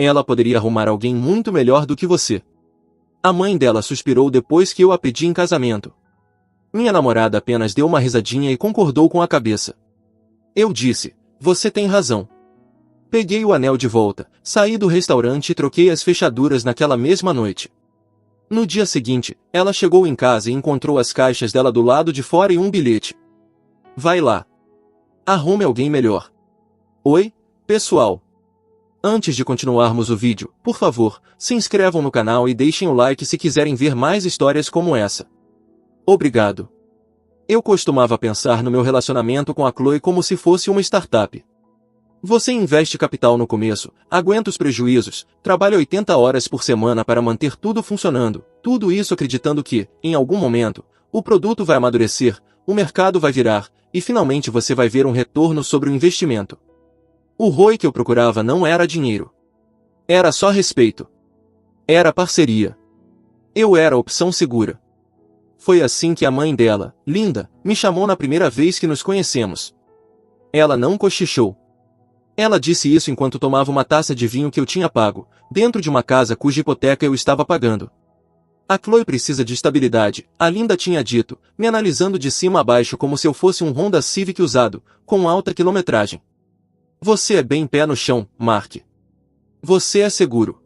Ela poderia arrumar alguém muito melhor do que você. A mãe dela suspirou depois que eu a pedi em casamento. Minha namorada apenas deu uma risadinha e concordou com a cabeça. Eu disse, você tem razão. Peguei o anel de volta, saí do restaurante e troquei as fechaduras naquela mesma noite. No dia seguinte, ela chegou em casa e encontrou as caixas dela do lado de fora e um bilhete. Vai lá. Arrume alguém melhor. Oi, pessoal. Antes de continuarmos o vídeo, por favor, se inscrevam no canal e deixem o like se quiserem ver mais histórias como essa. Obrigado. Eu costumava pensar no meu relacionamento com a Chloe como se fosse uma startup. Você investe capital no começo, aguenta os prejuízos, trabalha 80 horas por semana para manter tudo funcionando, tudo isso acreditando que, em algum momento, o produto vai amadurecer, o mercado vai virar, e finalmente você vai ver um retorno sobre o investimento. O ROI que eu procurava não era dinheiro. Era só respeito. Era parceria. Eu era a opção segura. Foi assim que a mãe dela, Linda, me chamou na primeira vez que nos conhecemos. Ela não cochichou. Ela disse isso enquanto tomava uma taça de vinho que eu tinha pago, dentro de uma casa cuja hipoteca eu estava pagando. A Chloe precisa de estabilidade, a Linda tinha dito, me analisando de cima a baixo como se eu fosse um Honda Civic usado, com alta quilometragem. Você é bem pé no chão, Mark. Você é seguro.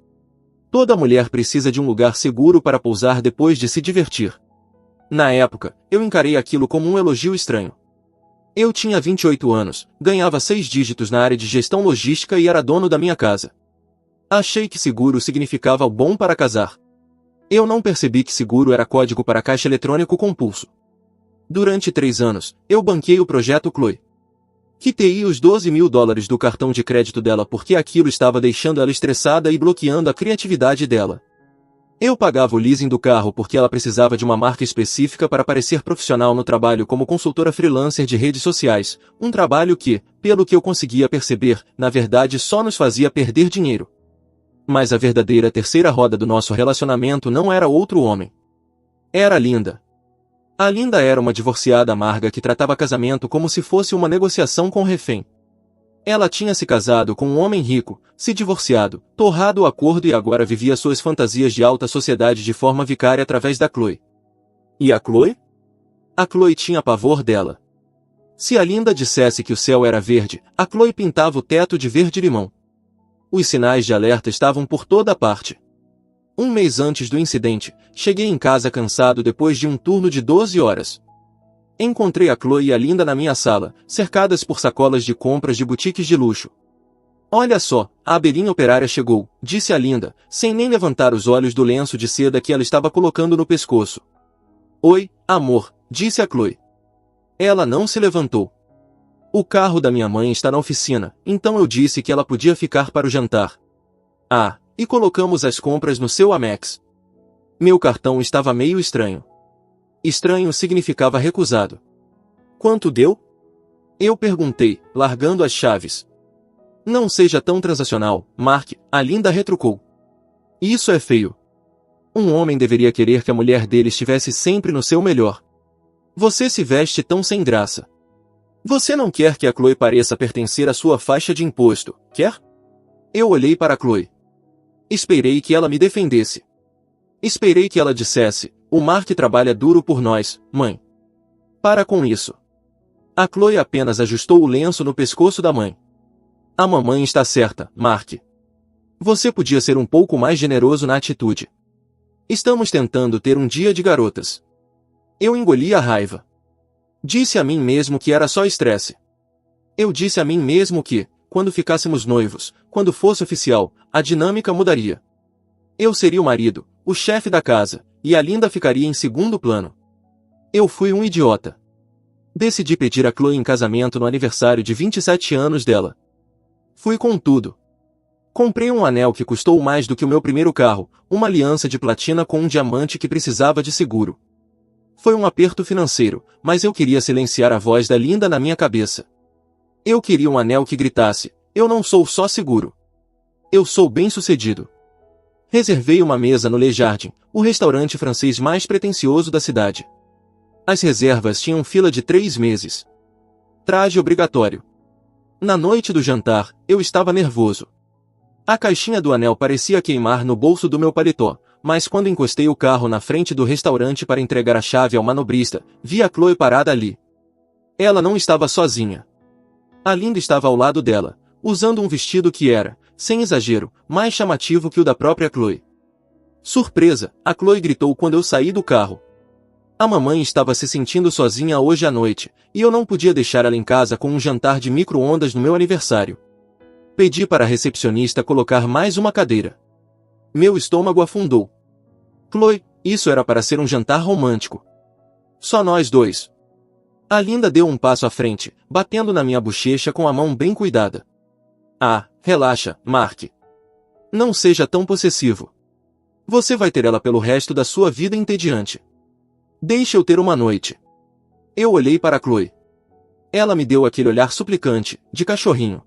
Toda mulher precisa de um lugar seguro para pousar depois de se divertir. Na época, eu encarei aquilo como um elogio estranho. Eu tinha 28 anos, ganhava 6 dígitos na área de gestão logística e era dono da minha casa. Achei que seguro significava bom para casar. Eu não percebi que seguro era código para caixa eletrônico com pulso. Durante 3 anos, eu banquei o projeto Chloe. Quitei os $12.000 do cartão de crédito dela porque aquilo estava deixando ela estressada e bloqueando a criatividade dela. Eu pagava o leasing do carro porque ela precisava de uma marca específica para parecer profissional no trabalho como consultora freelancer de redes sociais, um trabalho que, pelo que eu conseguia perceber, na verdade só nos fazia perder dinheiro. Mas a verdadeira terceira roda do nosso relacionamento não era outro homem. Era a Linda. A Linda era uma divorciada amarga que tratava casamento como se fosse uma negociação com refém. Ela tinha se casado com um homem rico, se divorciado, torrado o acordo e agora vivia suas fantasias de alta sociedade de forma vicária através da Chloe. E a Chloe? A Chloe tinha pavor dela. Se a Linda dissesse que o céu era verde, a Chloe pintava o teto de verde-limão. Os sinais de alerta estavam por toda parte. Um mês antes do incidente, cheguei em casa cansado depois de um turno de 12 horas. Encontrei a Chloe e a Linda na minha sala, cercadas por sacolas de compras de boutiques de luxo. Olha só, a abelhinha operária chegou, disse a Linda, sem nem levantar os olhos do lenço de seda que ela estava colocando no pescoço. Oi, amor, disse a Chloe. Ela não se levantou. O carro da minha mãe está na oficina, então eu disse que ela podia ficar para o jantar. Ah, e colocamos as compras no seu Amex. Meu cartão estava meio estranho. Estranho significava recusado. Quanto deu? Eu perguntei, largando as chaves. Não seja tão transacional, Mark, a Linda retrucou. Isso é feio. Um homem deveria querer que a mulher dele estivesse sempre no seu melhor. Você se veste tão sem graça. Você não quer que a Chloe pareça pertencer à sua faixa de imposto, quer? Eu olhei para a Chloe. Esperei que ela me defendesse. Esperei que ela dissesse, o Mark trabalha duro por nós, mãe. Para com isso. A Chloe apenas ajustou o lenço no pescoço da mãe. A mamãe está certa, Mark. Você podia ser um pouco mais generoso na atitude. Estamos tentando ter um dia de garotas. Eu engoli a raiva. Disse a mim mesmo que era só estresse. Eu disse a mim mesmo que, quando ficássemos noivos, quando fosse oficial, a dinâmica mudaria. Eu seria o marido, o chefe da casa, e a Linda ficaria em segundo plano. Eu fui um idiota. Decidi pedir a Chloe em casamento no aniversário de 27 anos dela. Fui com tudo. Comprei um anel que custou mais do que o meu primeiro carro, uma aliança de platina com um diamante que precisava de seguro. Foi um aperto financeiro, mas eu queria silenciar a voz da Linda na minha cabeça. Eu queria um anel que gritasse, eu não sou só seguro. Eu sou bem-sucedido. Reservei uma mesa no Le Jardin, o restaurante francês mais pretensioso da cidade. As reservas tinham fila de 3 meses. Traje obrigatório. Na noite do jantar, eu estava nervoso. A caixinha do anel parecia queimar no bolso do meu paletó, mas quando encostei o carro na frente do restaurante para entregar a chave ao manobrista, vi a Chloe parada ali. Ela não estava sozinha. A Linda estava ao lado dela, usando um vestido que era, sem exagero, mais chamativo que o da própria Chloe. Surpresa, a Chloe gritou quando eu saí do carro. A mamãe estava se sentindo sozinha hoje à noite, e eu não podia deixar ela em casa com um jantar de micro-ondas no meu aniversário. Pedi para a recepcionista colocar mais uma cadeira. Meu estômago afundou. Chloe, isso era para ser um jantar romântico. Só nós dois. A Linda deu um passo à frente, batendo na minha bochecha com a mão bem cuidada. Ah, relaxa, Mark. Não seja tão possessivo. Você vai ter ela pelo resto da sua vida entediante. Deixe eu ter uma noite. Eu olhei para Chloe. Ela me deu aquele olhar suplicante, de cachorrinho.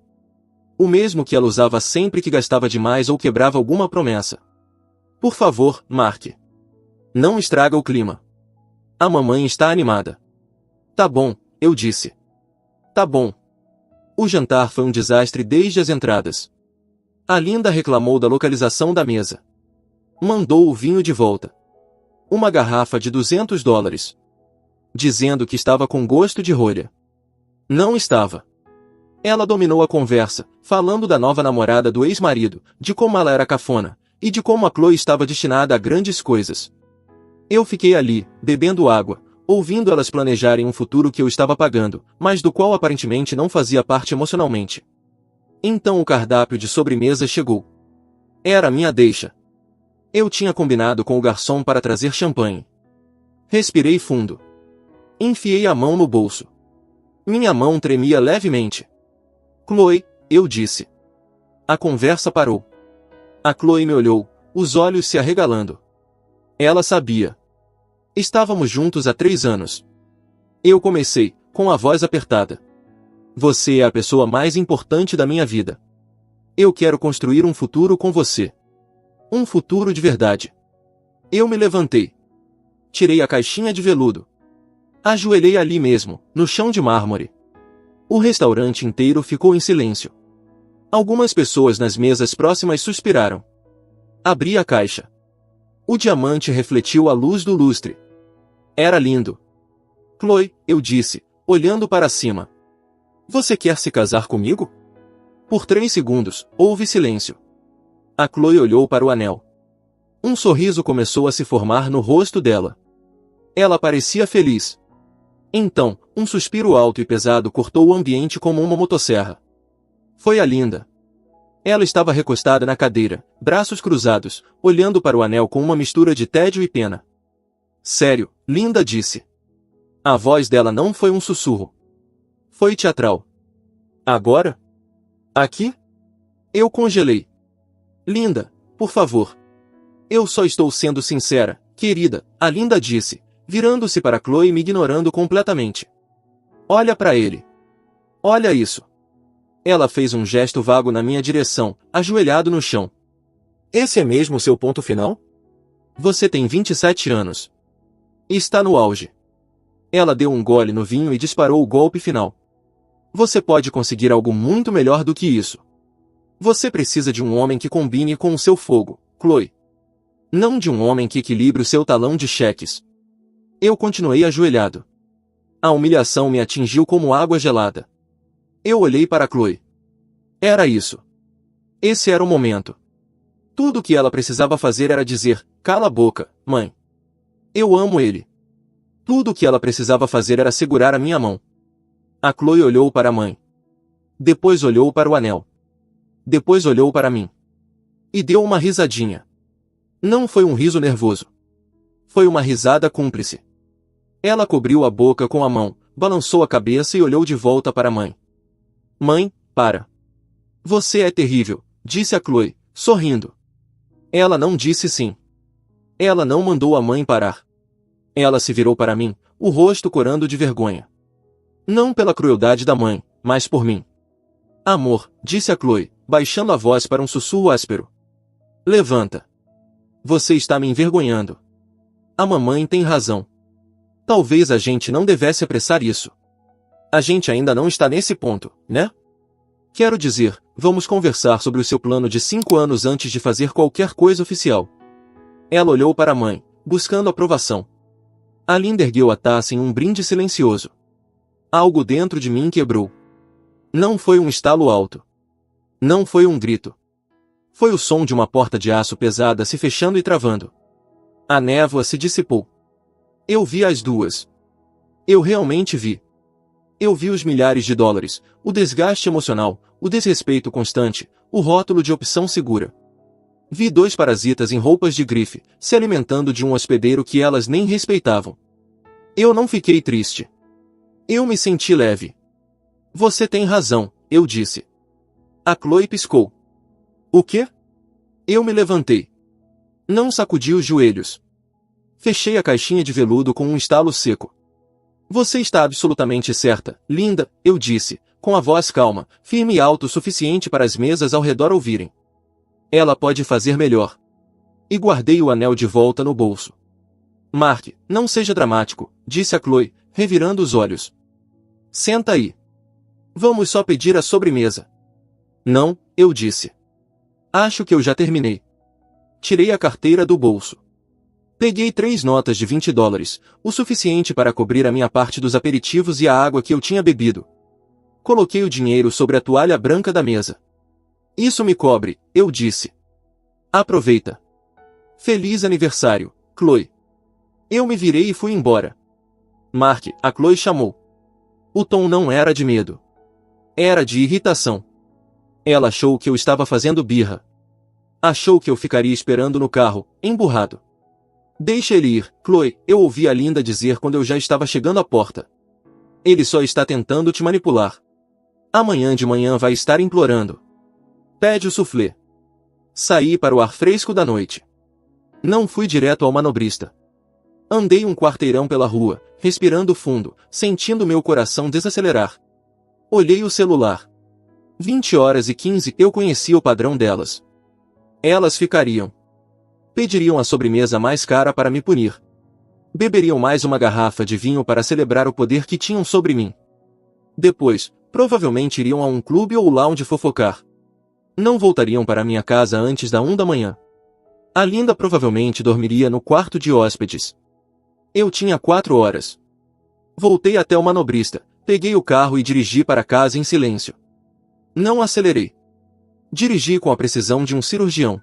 O mesmo que ela usava sempre que gastava demais ou quebrava alguma promessa. Por favor, Mark. Não estraga o clima. A mamãe está animada. Tá bom, eu disse. Tá bom. O jantar foi um desastre desde as entradas. A Linda reclamou da localização da mesa. Mandou o vinho de volta. Uma garrafa de $200. Dizendo que estava com gosto de rolha. Não estava. Ela dominou a conversa, falando da nova namorada do ex-marido, de como ela era cafona, e de como a Chloe estava destinada a grandes coisas. Eu fiquei ali, bebendo água, ouvindo elas planejarem um futuro que eu estava pagando, mas do qual aparentemente não fazia parte emocionalmente. Então o cardápio de sobremesa chegou. Era a minha deixa. Eu tinha combinado com o garçom para trazer champanhe. Respirei fundo. Enfiei a mão no bolso. Minha mão tremia levemente. Chloe, eu disse. A conversa parou. A Chloe me olhou, os olhos se arregalando. Ela sabia. Estávamos juntos há 3 anos. Eu comecei, com a voz apertada. Você é a pessoa mais importante da minha vida. Eu quero construir um futuro com você. Um futuro de verdade. Eu me levantei. Tirei a caixinha de veludo. Ajoelhei ali mesmo, no chão de mármore. O restaurante inteiro ficou em silêncio. Algumas pessoas nas mesas próximas suspiraram. Abri a caixa. O diamante refletiu a luz do lustre. Era lindo. Chloe, eu disse, olhando para cima. Você quer se casar comigo? Por 3 segundos, houve silêncio. A Chloe olhou para o anel. Um sorriso começou a se formar no rosto dela. Ela parecia feliz. Então, um suspiro alto e pesado cortou o ambiente como uma motosserra. Foi a Linda. Ela estava recostada na cadeira, braços cruzados, olhando para o anel com uma mistura de tédio e pena. Sério, Linda disse. A voz dela não foi um sussurro. Foi teatral. Agora? Aqui? Eu congelei. Linda, por favor. Eu só estou sendo sincera, querida, a Linda disse, virando-se para Chloe e me ignorando completamente. Olha para ele. Olha isso. Ela fez um gesto vago na minha direção, ajoelhado no chão. Esse é mesmo o seu ponto final? Você tem 27 anos. Está no auge. Ela deu um gole no vinho e disparou o golpe final. Você pode conseguir algo muito melhor do que isso. Você precisa de um homem que combine com o seu fogo, Chloe. Não de um homem que equilibre o seu talão de cheques. Eu continuei ajoelhado. A humilhação me atingiu como água gelada. Eu olhei para Chloe. Era isso. Esse era o momento. Tudo o que ela precisava fazer era dizer, cala a boca, mãe. Eu amo ele. Tudo o que ela precisava fazer era segurar a minha mão. A Chloe olhou para a mãe. Depois olhou para o anel. Depois olhou para mim. E deu uma risadinha. Não foi um riso nervoso. Foi uma risada cúmplice. Ela cobriu a boca com a mão, balançou a cabeça e olhou de volta para a mãe. Mãe, para. Você é terrível, disse a Chloe, sorrindo. Ela não disse sim. Ela não mandou a mãe parar. Ela se virou para mim, o rosto corando de vergonha. Não pela crueldade da mãe, mas por mim. Amor, disse a Chloe, baixando a voz para um sussurro áspero. Levanta. Você está me envergonhando. A mamãe tem razão. Talvez a gente não devesse apressar isso. A gente ainda não está nesse ponto, né? Quero dizer, vamos conversar sobre o seu plano de 5 anos antes de fazer qualquer coisa oficial. Ela olhou para a mãe, buscando aprovação. A Linda ergueu a taça em um brinde silencioso. Algo dentro de mim quebrou. Não foi um estalo alto. Não foi um grito. Foi o som de uma porta de aço pesada se fechando e travando. A névoa se dissipou. Eu vi as duas. Eu realmente vi. Eu vi os milhares de dólares, o desgaste emocional, o desrespeito constante, o rótulo de opção segura. Vi 2 parasitas em roupas de grife, se alimentando de um hospedeiro que elas nem respeitavam. Eu não fiquei triste. Eu me senti leve. Você tem razão, eu disse. A Chloe piscou. O quê? Eu me levantei. Não sacudi os joelhos. Fechei a caixinha de veludo com um estalo seco. Você está absolutamente certa, Linda, eu disse, com a voz calma, firme e alto o suficiente para as mesas ao redor ouvirem. Ela pode fazer melhor. E guardei o anel de volta no bolso. Mark, não seja dramático, disse a Chloe, revirando os olhos. Senta aí. Vamos só pedir a sobremesa. Não, eu disse. Acho que eu já terminei. Tirei a carteira do bolso. Peguei 3 notas de $20, o suficiente para cobrir a minha parte dos aperitivos e a água que eu tinha bebido. Coloquei o dinheiro sobre a toalha branca da mesa. Isso me cobre, eu disse. Aproveita. Feliz aniversário, Chloe. Eu me virei e fui embora. Mark, a Chloe chamou. O tom não era de medo. Era de irritação. Ela achou que eu estava fazendo birra. Achou que eu ficaria esperando no carro, emburrado. Deixa ele ir, Chloe, eu ouvi a Linda dizer quando eu já estava chegando à porta. Ele só está tentando te manipular. Amanhã de manhã vai estar implorando. Pede o soufflé. Saí para o ar fresco da noite. Não fui direto ao manobrista. Andei um quarteirão pela rua, respirando fundo, sentindo meu coração desacelerar. Olhei o celular. 20h15, eu conhecia o padrão delas. Elas ficariam. Pediriam a sobremesa mais cara para me punir. Beberiam mais uma garrafa de vinho para celebrar o poder que tinham sobre mim. Depois, provavelmente iriam a um clube ou lounge fofocar. Não voltariam para minha casa antes da 1 da manhã. A Linda provavelmente dormiria no quarto de hóspedes. Eu tinha 4 horas. Voltei até o manobrista, peguei o carro e dirigi para casa em silêncio. Não acelerei. Dirigi com a precisão de um cirurgião.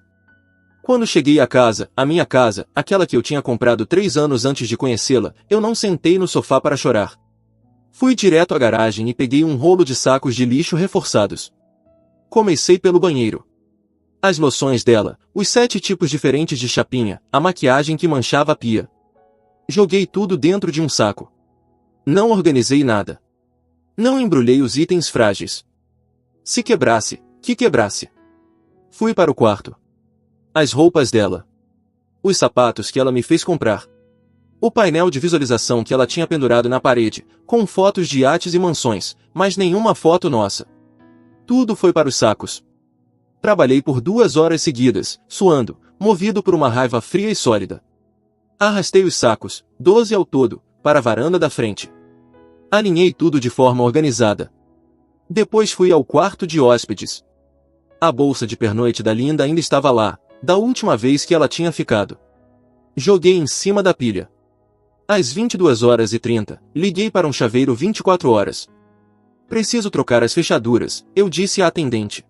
Quando cheguei à casa, a minha casa, aquela que eu tinha comprado 3 anos antes de conhecê-la, eu não sentei no sofá para chorar. Fui direto à garagem e peguei um rolo de sacos de lixo reforçados. Comecei pelo banheiro. As loções dela, os 7 tipos diferentes de chapinha, a maquiagem que manchava a pia. Joguei tudo dentro de um saco. Não organizei nada. Não embrulhei os itens frágeis. Se quebrasse, que quebrasse. Fui para o quarto. As roupas dela. Os sapatos que ela me fez comprar. O painel de visualização que ela tinha pendurado na parede, com fotos de iates e mansões, mas nenhuma foto nossa. Tudo foi para os sacos. Trabalhei por 2 horas seguidas, suando, movido por uma raiva fria e sólida. Arrastei os sacos, 12 ao todo, para a varanda da frente. Alinhei tudo de forma organizada. Depois fui ao quarto de hóspedes. A bolsa de pernoite da Linda ainda estava lá, da última vez que ela tinha ficado. Joguei em cima da pilha. Às 22h30, liguei para um chaveiro 24 horas. Preciso trocar as fechaduras, eu disse à atendente.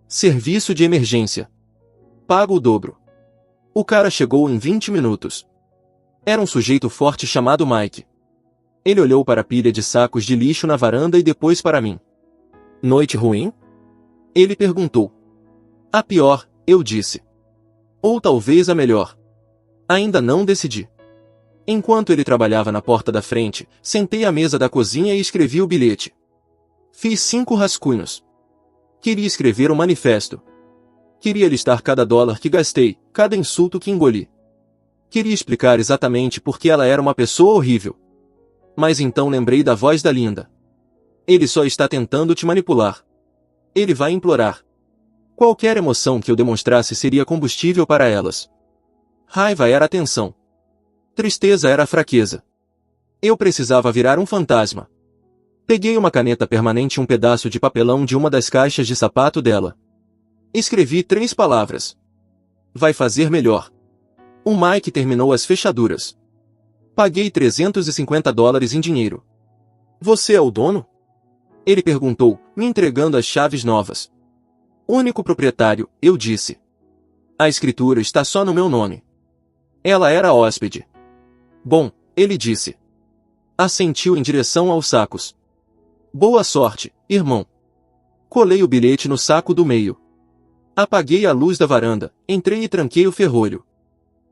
Serviço de emergência. Pago o dobro. O cara chegou em 20 minutos. Era um sujeito forte chamado Mike. Ele olhou para a pilha de sacos de lixo na varanda e depois para mim. Noite ruim? Ele perguntou. A pior, eu disse. Ou talvez a melhor. Ainda não decidi. Enquanto ele trabalhava na porta da frente, sentei à mesa da cozinha e escrevi o bilhete. Fiz 5 rascunhos. Queria escrever um manifesto. Queria listar cada dólar que gastei, cada insulto que engoli. Queria explicar exatamente por que ela era uma pessoa horrível. Mas então lembrei da voz da Linda. Ele só está tentando te manipular. Ele vai implorar. Qualquer emoção que eu demonstrasse seria combustível para elas. Raiva era atenção. Tristeza era fraqueza. Eu precisava virar um fantasma. Peguei uma caneta permanente e um pedaço de papelão de uma das caixas de sapato dela. Escrevi 3 palavras. Vai fazer melhor. O Mike terminou as fechaduras. Paguei $350 em dinheiro. Você é o dono? Ele perguntou, me entregando as chaves novas. Único proprietário, eu disse. A escritura está só no meu nome. Ela era hóspede. Bom, ele disse. Assentiu em direção aos sacos. Boa sorte, irmão. Colei o bilhete no saco do meio. Apaguei a luz da varanda, entrei e tranquei o ferrolho.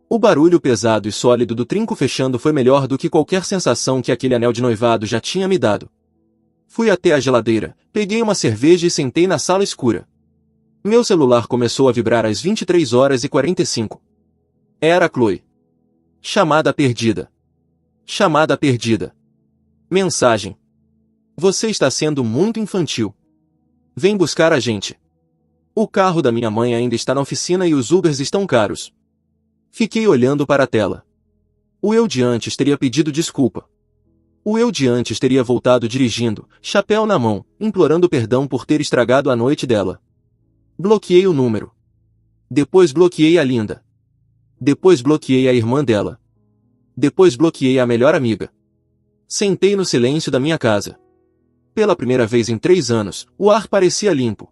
O barulho pesado e sólido do trinco fechando foi melhor do que qualquer sensação que aquele anel de noivado já tinha me dado. Fui até a geladeira, peguei uma cerveja e sentei na sala escura. Meu celular começou a vibrar às 23h45. Era a Chloe. Chamada perdida. Chamada perdida. Mensagem. Você está sendo muito infantil. Vem buscar a gente. O carro da minha mãe ainda está na oficina e os Ubers estão caros. Fiquei olhando para a tela. O eu de antes teria pedido desculpa. O eu de antes teria voltado dirigindo, chapéu na mão, implorando perdão por ter estragado a noite dela. Bloqueei o número. Depois bloqueei a Linda. Depois bloqueei a irmã dela. Depois bloqueei a melhor amiga. Sentei no silêncio da minha casa. Pela primeira vez em 3 anos, o ar parecia limpo.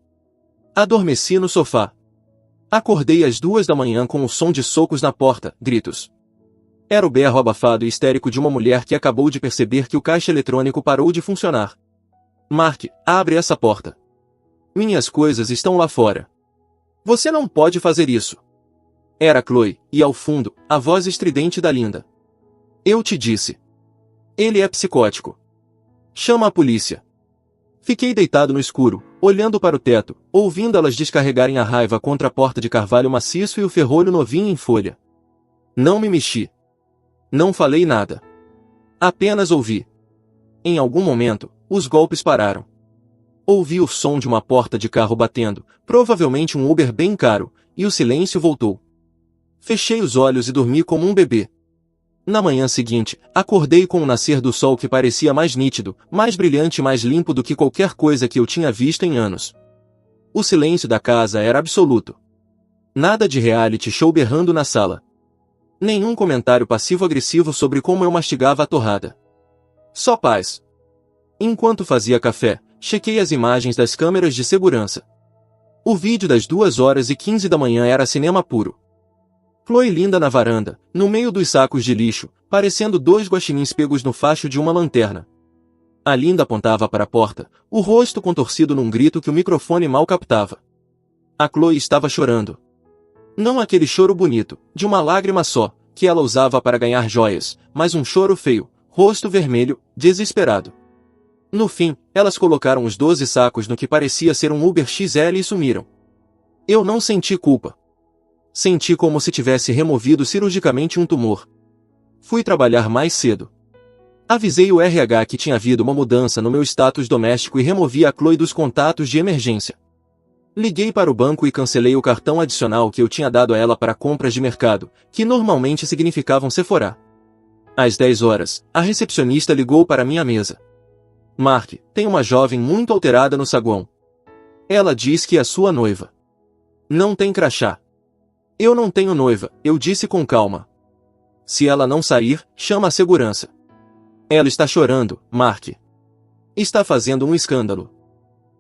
Adormeci no sofá. Acordei às 2 da manhã com o som de socos na porta, gritos. Era o berro abafado e histérico de uma mulher que acabou de perceber que o caixa eletrônico parou de funcionar. Mark, abre essa porta. Minhas coisas estão lá fora. Você não pode fazer isso. Era Chloe, e ao fundo, a voz estridente da Linda. Eu te disse. Ele é psicótico. Chama a polícia. Fiquei deitado no escuro, olhando para o teto, ouvindo elas descarregarem a raiva contra a porta de carvalho maciço e o ferrolho novinho em folha. Não me mexi. Não falei nada. Apenas ouvi. Em algum momento, os golpes pararam. Ouvi o som de uma porta de carro batendo, provavelmente um Uber bem caro, e o silêncio voltou. Fechei os olhos e dormi como um bebê. Na manhã seguinte, acordei com o nascer do sol que parecia mais nítido, mais brilhante e mais limpo do que qualquer coisa que eu tinha visto em anos. O silêncio da casa era absoluto. Nada de reality show berrando na sala. Nenhum comentário passivo-agressivo sobre como eu mastigava a torrada. Só paz. Enquanto fazia café, chequei as imagens das câmeras de segurança. O vídeo das 2h15 da manhã era cinema puro. Chloe e Linda na varanda, no meio dos sacos de lixo, parecendo 2 guaxinins pegos no facho de uma lanterna. A Linda apontava para a porta, o rosto contorcido num grito que o microfone mal captava. A Chloe estava chorando. Não aquele choro bonito, de uma lágrima só, que ela usava para ganhar joias, mas um choro feio, rosto vermelho, desesperado. No fim, elas colocaram os 12 sacos no que parecia ser um Uber XL e sumiram. Eu não senti culpa. Senti como se tivesse removido cirurgicamente um tumor. Fui trabalhar mais cedo. Avisei o RH que tinha havido uma mudança no meu status doméstico e removi a Chloe dos contatos de emergência. Liguei para o banco e cancelei o cartão adicional que eu tinha dado a ela para compras de mercado, que normalmente significavam Sephora. Às 10 horas, a recepcionista ligou para minha mesa. Mark, tem uma jovem muito alterada no saguão. Ela diz que é sua noiva. Não tem crachá. Eu não tenho noiva, eu disse com calma. Se ela não sair, chama a segurança. Ela está chorando, Mark. Está fazendo um escândalo.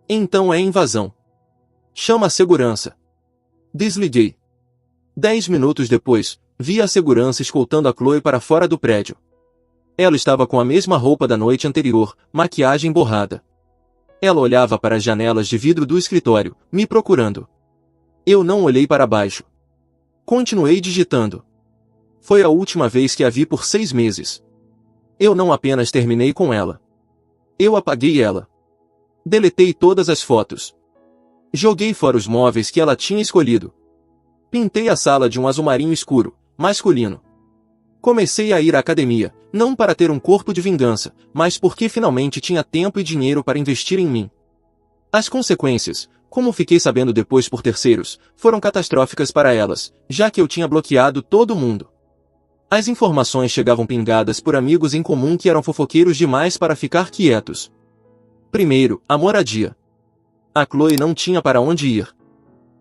Então é invasão. Chama a segurança. Desliguei. 10 minutos depois, vi a segurança escoltando a Chloe para fora do prédio. Ela estava com a mesma roupa da noite anterior, maquiagem borrada. Ela olhava para as janelas de vidro do escritório, me procurando. Eu não olhei para baixo. Continuei digitando. Foi a última vez que a vi por 6 meses. Eu não apenas terminei com ela. Eu apaguei ela. Deletei todas as fotos. Joguei fora os móveis que ela tinha escolhido. Pintei a sala de um azul marinho escuro, masculino. Comecei a ir à academia, não para ter um corpo de vingança, mas porque finalmente tinha tempo e dinheiro para investir em mim. As consequências, como fiquei sabendo depois por terceiros, foram catastróficas para elas, já que eu tinha bloqueado todo mundo. As informações chegavam pingadas por amigos em comum que eram fofoqueiros demais para ficar quietos. Primeiro, a moradia. A Chloe não tinha para onde ir.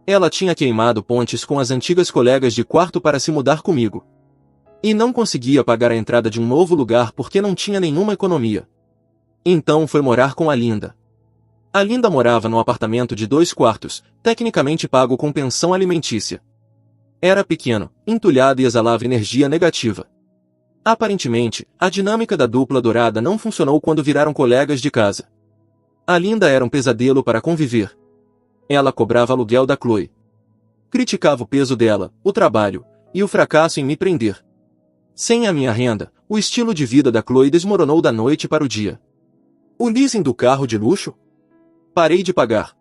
Ela tinha queimado pontes com as antigas colegas de quarto para se mudar comigo. E não conseguia pagar a entrada de um novo lugar porque não tinha nenhuma economia. Então foi morar com a Linda. A Linda morava num apartamento de 2 quartos, tecnicamente pago com pensão alimentícia. Era pequeno, entulhado e exalava energia negativa. Aparentemente, a dinâmica da dupla dourada não funcionou quando viraram colegas de casa. A Linda era um pesadelo para conviver. Ela cobrava aluguel da Chloe. Criticava o peso dela, o trabalho, e o fracasso em me prender. Sem a minha renda, o estilo de vida da Chloe desmoronou da noite para o dia. O leasing do carro de luxo? Parei de pagar.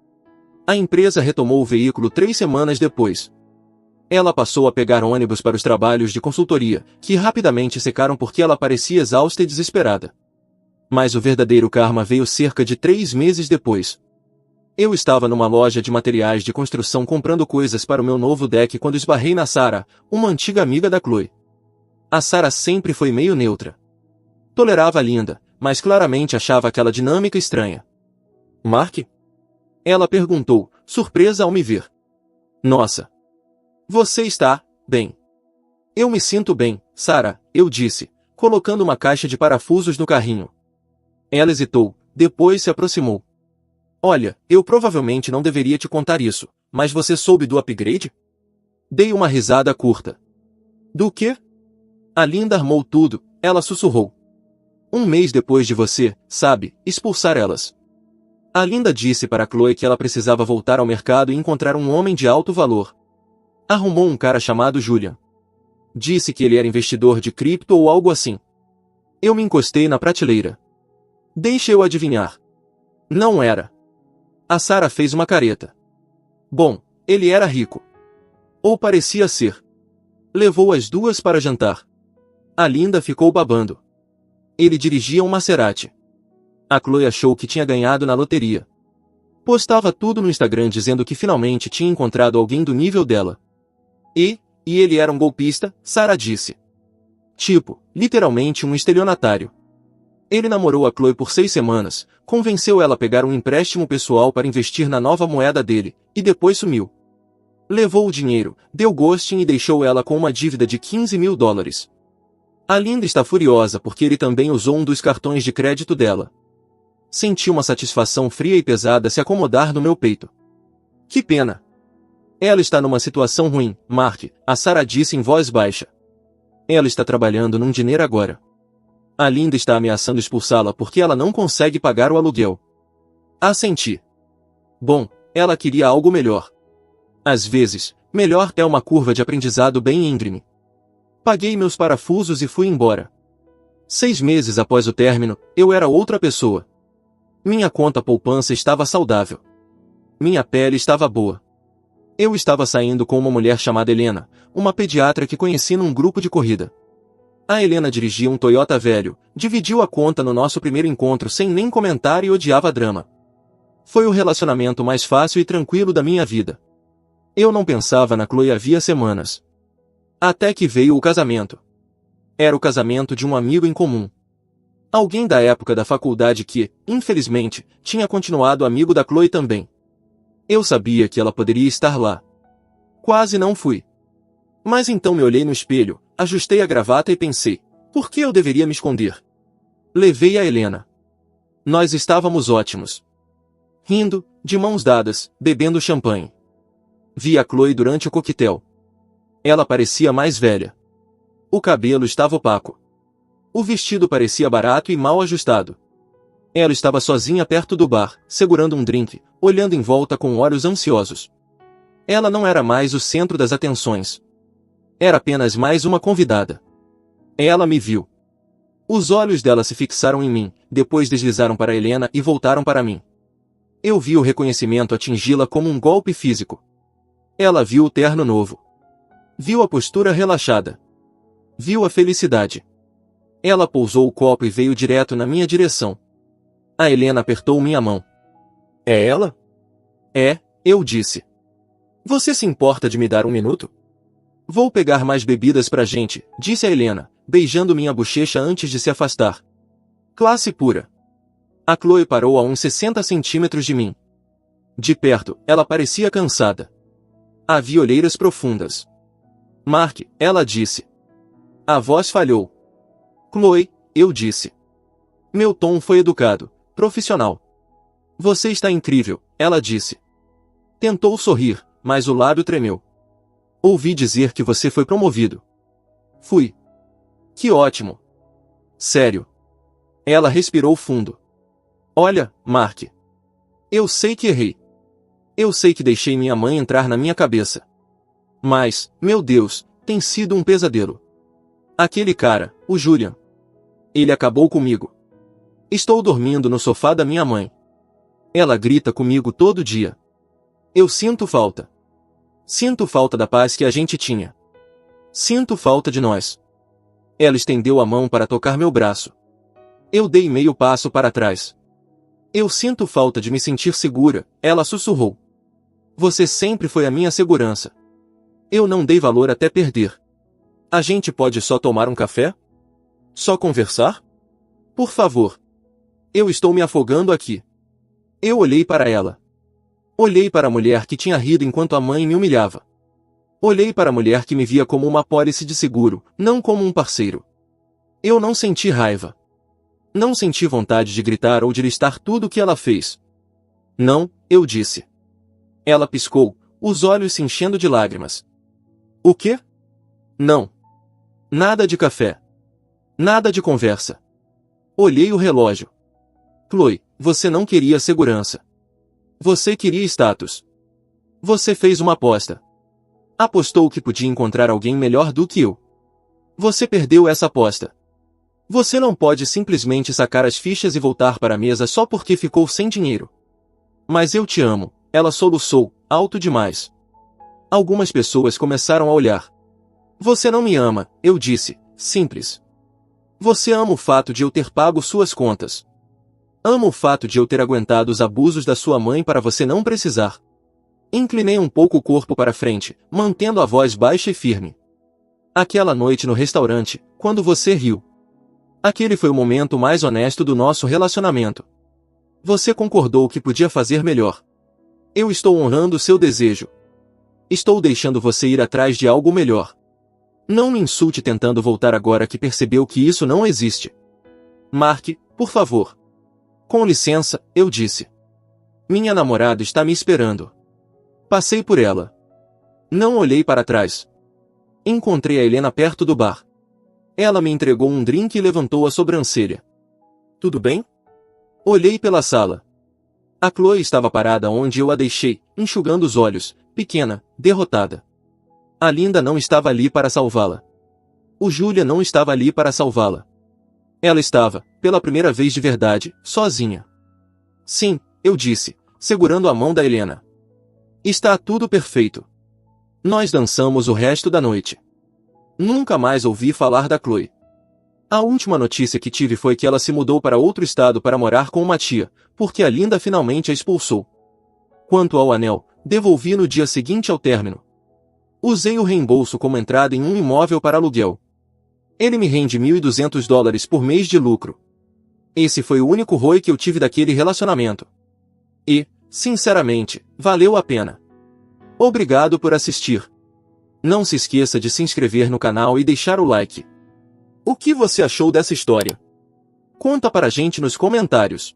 A empresa retomou o veículo 3 semanas depois. Ela passou a pegar ônibus para os trabalhos de consultoria, que rapidamente secaram porque ela parecia exausta e desesperada. Mas o verdadeiro karma veio cerca de 3 meses depois. Eu estava numa loja de materiais de construção comprando coisas para o meu novo deck quando esbarrei na Sarah, uma antiga amiga da Chloe. A Sarah sempre foi meio neutra. Tolerava a Linda, mas claramente achava aquela dinâmica estranha. Mark? Ela perguntou, surpresa ao me ver. Nossa! Você está bem. Eu me sinto bem, Sarah, eu disse, colocando uma caixa de parafusos no carrinho. Ela hesitou, depois se aproximou. Olha, eu provavelmente não deveria te contar isso, mas você soube do upgrade? Dei uma risada curta. Do quê? A Linda armou tudo, ela sussurrou. 1 mês depois de você, sabe, expulsar elas. A Linda disse para Chloe que ela precisava voltar ao mercado e encontrar um homem de alto valor. Arrumou um cara chamado Julian. Disse que ele era investidor de cripto ou algo assim. Eu me encostei na prateleira. Deixa eu adivinhar. Não era. A Sarah fez uma careta. Bom, ele era rico. Ou parecia ser. Levou as duas para jantar. A Linda ficou babando. Ele dirigia um Maserati. A Chloe achou que tinha ganhado na loteria. Postava tudo no Instagram dizendo que finalmente tinha encontrado alguém do nível dela. E ele era um golpista, Sarah disse. Tipo, literalmente um estelionatário. Ele namorou a Chloe por 6 semanas, convenceu ela a pegar um empréstimo pessoal para investir na nova moeda dele, e depois sumiu. Levou o dinheiro, deu ghosting e deixou ela com uma dívida de $15.000. A Linda está furiosa porque ele também usou um dos cartões de crédito dela. Senti uma satisfação fria e pesada se acomodar no meu peito. Que pena. Ela está numa situação ruim, Mark, a Sarah disse em voz baixa. Ela está trabalhando num dinheiro agora. A Linda está ameaçando expulsá-la porque ela não consegue pagar o aluguel. Assenti. Bom, ela queria algo melhor. Às vezes, melhor é uma curva de aprendizado bem íngreme. Paguei meus parafusos e fui embora. 6 meses após o término, eu era outra pessoa. Minha conta poupança estava saudável. Minha pele estava boa. Eu estava saindo com uma mulher chamada Helena, uma pediatra que conheci num grupo de corrida. A Helena dirigia um Toyota velho, dividiu a conta no nosso primeiro encontro sem nem comentar e odiava drama. Foi o relacionamento mais fácil e tranquilo da minha vida. Eu não pensava na Chloe havia semanas. Até que veio o casamento. Era o casamento de um amigo em comum. Alguém da época da faculdade que, infelizmente, tinha continuado amigo da Chloe também. Eu sabia que ela poderia estar lá. Quase não fui. Mas então me olhei no espelho, ajustei a gravata e pensei, por que eu deveria me esconder? Levei a Helena. Nós estávamos ótimos. Rindo, de mãos dadas, bebendo champanhe. Vi a Chloe durante o coquetel. Ela parecia mais velha. O cabelo estava opaco. O vestido parecia barato e mal ajustado. Ela estava sozinha perto do bar, segurando um drink, olhando em volta com olhos ansiosos. Ela não era mais o centro das atenções. Era apenas mais uma convidada. Ela me viu. Os olhos dela se fixaram em mim, depois deslizaram para Helena e voltaram para mim. Eu vi o reconhecimento atingi-la como um golpe físico. Ela viu o terno novo. Viu a postura relaxada. Viu a felicidade. Ela pousou o copo e veio direto na minha direção. A Helena apertou minha mão. É ela? É, eu disse. Você se importa de me dar 1 minuto? Vou pegar mais bebidas pra gente, disse a Helena, beijando minha bochecha antes de se afastar. Classe pura. A Chloe parou a uns 60 centímetros de mim. De perto, ela parecia cansada. Havia olheiras profundas. Mark, ela disse. A voz falhou. Chloe, eu disse. Meu tom foi educado, profissional. Você está incrível, ela disse. Tentou sorrir, mas o lábio tremeu. Ouvi dizer que você foi promovido. Fui. Que ótimo. Sério. Ela respirou fundo. Olha, Mark. Eu sei que errei. Eu sei que deixei minha mãe entrar na minha cabeça. Mas, meu Deus, tem sido um pesadelo. Aquele cara, o Julian. Ele acabou comigo. Estou dormindo no sofá da minha mãe. Ela grita comigo todo dia. Eu sinto falta. Sinto falta da paz que a gente tinha. Sinto falta de nós. Ela estendeu a mão para tocar meu braço. Eu dei meio passo para trás. Eu sinto falta de me sentir segura, ela sussurrou. Você sempre foi a minha segurança. Eu não dei valor até perder. A gente pode só tomar um café? Só conversar? Por favor. Eu estou me afogando aqui. Eu olhei para ela. Olhei para a mulher que tinha rido enquanto a mãe me humilhava. Olhei para a mulher que me via como uma pólice de seguro, não como um parceiro. Eu não senti raiva. Não senti vontade de gritar ou de listar tudo o que ela fez. Não, eu disse. Ela piscou, os olhos se enchendo de lágrimas. O quê? Não. Nada de café. Nada de conversa. Olhei o relógio. Chloe, você não queria segurança. Você queria status. Você fez uma aposta. Apostou que podia encontrar alguém melhor do que eu. Você perdeu essa aposta. Você não pode simplesmente sacar as fichas e voltar para a mesa só porque ficou sem dinheiro. Mas eu te amo, ela soluçou, alto demais. Algumas pessoas começaram a olhar. Você não me ama, eu disse, simples. Você ama o fato de eu ter pago suas contas. Ama o fato de eu ter aguentado os abusos da sua mãe para você não precisar. Inclinei um pouco o corpo para frente, mantendo a voz baixa e firme. Aquela noite no restaurante, quando você riu. Aquele foi o momento mais honesto do nosso relacionamento. Você concordou que podia fazer melhor. Eu estou honrando seu desejo. Estou deixando você ir atrás de algo melhor. Não me insulte tentando voltar agora que percebeu que isso não existe. Mark, por favor. Com licença, eu disse. Minha namorada está me esperando. Passei por ela. Não olhei para trás. Encontrei a Helena perto do bar. Ela me entregou um drink e levantou a sobrancelha. Tudo bem? Olhei pela sala. A Chloe estava parada onde eu a deixei, enxugando os olhos, pequena, derrotada. A Linda não estava ali para salvá-la. O Julia não estava ali para salvá-la. Ela estava, pela primeira vez de verdade, sozinha. Sim, eu disse, segurando a mão da Helena. Está tudo perfeito. Nós dançamos o resto da noite. Nunca mais ouvi falar da Chloe. A última notícia que tive foi que ela se mudou para outro estado para morar com uma tia, porque a Linda finalmente a expulsou. Quanto ao anel, devolvi no dia seguinte ao término. Usei o reembolso como entrada em um imóvel para aluguel. Ele me rende $1.200 por mês de lucro. Esse foi o único ROI que eu tive daquele relacionamento. E, sinceramente, valeu a pena. Obrigado por assistir. Não se esqueça de se inscrever no canal e deixar o like. O que você achou dessa história? Conta para a gente nos comentários.